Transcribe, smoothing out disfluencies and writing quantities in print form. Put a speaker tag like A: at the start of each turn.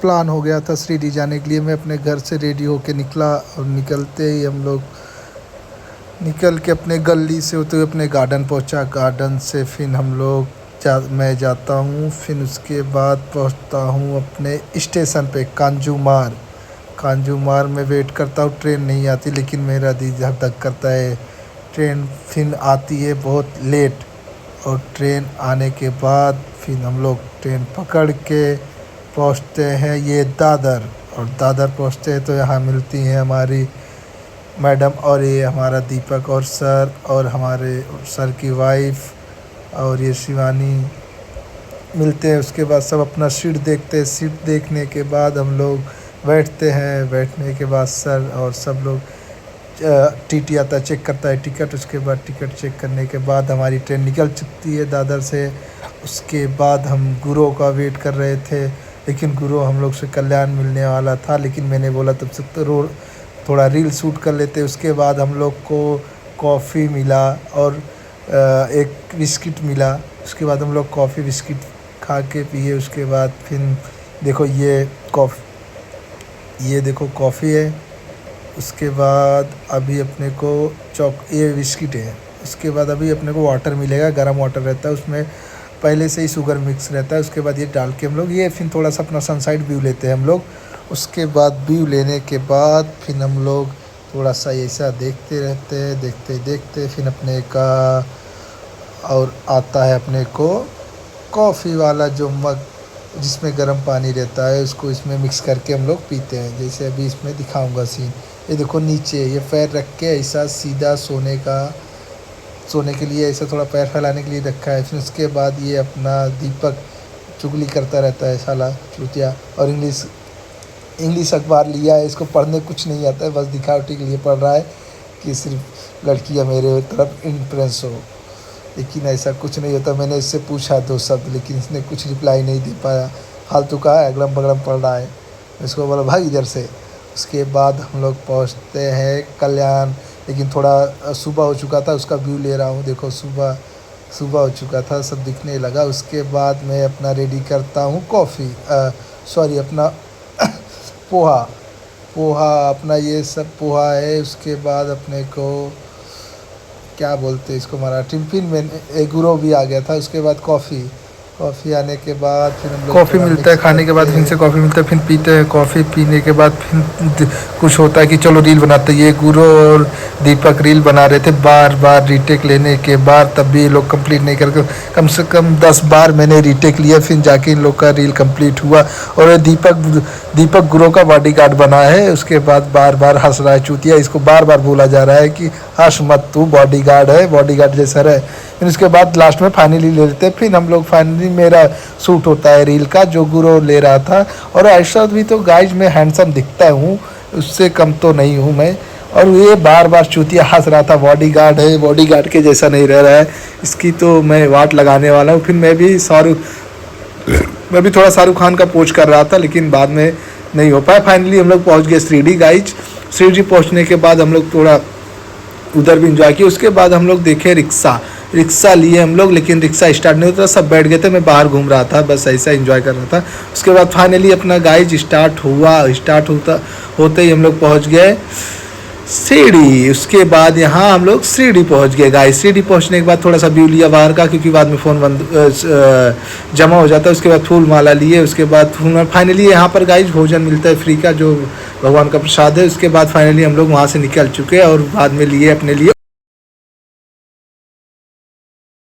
A: Plan हो गया था शिरडी जाने के लिए। मैं अपने घर से रेडी होके निकला और निकलते ही हम लोग निकल के अपने गली से होते हुए अपने गार्डन पहुंचा। गार्डन से फिर हम लोग मैं जाता हूँ, फिर उसके बाद पहुंचता हूँ अपने स्टेशन पे कांजूमार। कांजूमार में वेट करता हूँ, ट्रेन नहीं आती, लेकिन मेरा दिल धक धक करता है। ट्रेन फिर आती है बहुत लेट, और ट्रेन आने के बाद फिर हम लोग ट्रेन पकड़ के पहुंचते हैं ये दादर। और दादर पहुंचते हैं तो यहाँ मिलती हैं हमारी मैडम और ये हमारा दीपक और सर और हमारे सर की वाइफ और ये शिवानी मिलते हैं। उसके बाद सब अपना सीट देखते हैं। सीट देखने के बाद हम लोग बैठते हैं। बैठने के बाद सर और सब लोग टीटी आता है, चेक करता है टिकट। उसके बाद टिकट चेक करने के बाद हमारी ट्रेन निकल चुकी है दादर से। उसके बाद हम गुरु का वेट कर रहे थे, लेकिन गुरु हम लोग से कल्याण मिलने वाला था, लेकिन मैंने बोला तब से तो थोड़ा रील शूट कर लेते। उसके बाद हम लोग को कॉफ़ी मिला और एक बिस्किट मिला। उसके बाद हम लोग कॉफ़ी बिस्किट खा के पिए। उसके बाद फिर देखो ये देखो कॉफ़ी है। उसके बाद अभी अपने को ये बिस्किट है। उसके बाद अभी अपने को वाटर मिलेगा, गर्म वाटर रहता है, उसमें पहले से ही शुगर मिक्स रहता है। उसके बाद ये डाल के हम लोग ये फिर थोड़ा सा अपना सनसाइड व्यू लेते हैं हम लोग। उसके बाद व्यू लेने के बाद फिर हम लोग थोड़ा सा ऐसा देखते रहते हैं, देखते देखते फिर अपने का और आता है अपने को कॉफ़ी वाला जो मग जिसमें गर्म पानी रहता है, उसको इसमें मिक्स करके हम लोग पीते हैं। जैसे अभी इसमें दिखाऊंगा सीन। ये देखो नीचे ये पैर रख के ऐसा सीधा सोने के लिए ऐसा थोड़ा पैर फैलाने के लिए रखा है। फिर उसके बाद ये अपना दीपक चुगली करता रहता है साला चूतिया, और इंग्लिश अखबार लिया है। इसको पढ़ने कुछ नहीं आता है, बस दिखावटी के लिए पढ़ रहा है कि सिर्फ लड़कियां मेरे तरफ इम्प्रेस हो, लेकिन ऐसा कुछ नहीं होता। मैंने इससे पूछा 2 शब्द, लेकिन इसने कुछ रिप्लाई नहीं दे पाया। फालतू का अगड़म बगड़म पढ़ रहा है। इसको बोला भाग इधर से। उसके बाद हम लोग पहुंचते हैं कल्याण, लेकिन थोड़ा सुबह हो चुका था। उसका व्यू ले रहा हूँ, देखो सुबह हो चुका था, सब दिखने लगा। उसके बाद मैं अपना रेडी करता हूँ अपना पोहा अपना ये सब पोहा है। उसके बाद अपने को क्या बोलते हैं इसको मराठी में, फिर मैं गुरु भी आ गया था। उसके बाद कॉफ़ी आने के बाद फिर हम लोग कॉफ़ी मिलता है, खाने के बाद फिर से कॉफ़ी मिलता है, फिर पीते हैं। कॉफ़ी पीने के बाद फिर कुछ होता है कि चलो रील बनाते हैं। ये गुरु और दीपक रील बना रहे थे, बार रीटेक लेने के बाद, तब भी ये लोग कंप्लीट नहीं करके कम से कम 10 बार मैंने रीटेक लिया, फिर जाके इन लोग का रील कंप्लीट हुआ। और ये दीपक गुरु का बॉडीगार्ड बना है। उसके बाद बार हंस रहा है चूतिया। इसको बार बोला जा रहा है कि हंस मत, तू बॉडीगार्ड है, बॉडीगार्ड जैसा रहे। फिर उसके बाद लास्ट में फाइनली ले लेते हैं। फिर हम लोग फाइनली मेरा शूट होता है रील का, जो गुरु ले रहा था। और ऐसा भी तो गाइज मैं हैंडसम दिखता हूँ, उससे कम तो नहीं हूँ मैं। और ये बार चूतिया हंस रहा था, बॉडीगार्ड है, बॉडीगार्ड के जैसा नहीं रह रहा है। इसकी तो मैं वाट लगाने वाला हूँ। फिर मैं भी थोड़ा शाहरुख खान का पोज कर रहा था, लेकिन बाद में नहीं हो पाया। फाइनली हम लोग पहुँच गए शिरडी गाइज। शिरडी पहुँचने के बाद हम लोग थोड़ा उधर भी इंजॉय किया। उसके बाद हम लोग देखे रिक्शा लिए हम लोग, लेकिन रिक्शा स्टार्ट नहीं होता, सब बैठ गए थे। मैं बाहर घूम रहा था, बस ऐसा एंजॉय कर रहा था। उसके बाद फाइनली अपना गाइज स्टार्ट होते ही हम लोग पहुंच गए शिरडी। उसके बाद यहाँ हम लोग शिरडी पहुंच गए गाइज। शिरडी पहुंचने के बाद थोड़ा सा व्यू लिया बाहर का, क्योंकि बाद में फ़ोन जमा हो जाता है। उसके बाद फूल माला लिए। उसके बाद फाइनली यहाँ पर गाइज भोजन मिलता है फ्री का, जो भगवान का प्रसाद है। उसके बाद फाइनली हम लोग वहाँ से निकल चुके और बाद में लिए अपने लिए